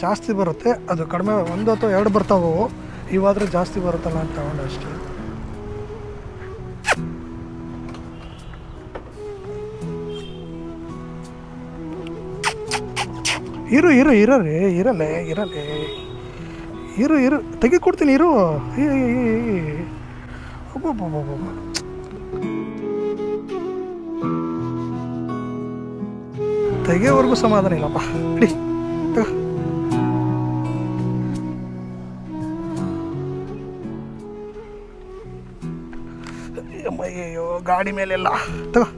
ಜಾಸ್ತಿ ಬರುತ್ತೆ, ಅದು ಕಡಿಮೆ 1 ಅಥವಾ 2 ಬರ್ತಾವೆ. ಇವಾದರೆ ಜಾಸ್ತಿ ಬರುತ್ತಲ್ಲ ಅಂತ ತಗೊಂಡೆ ಅಷ್ಟೇ. ಇರು ತೆಗಿ ಕೊಡ್ತೀನಿ ಇರು. ತೆಗೆಯವರೆಗೂ ಸಮಾಧಾನ ಇಲ್ಲಪ್ಪ. ಇಡಿ ತಗೋ. ಅಯ್ಯೋ ಗಾಡಿ ಮೇಲೆಲ್ಲ ತಗೋ.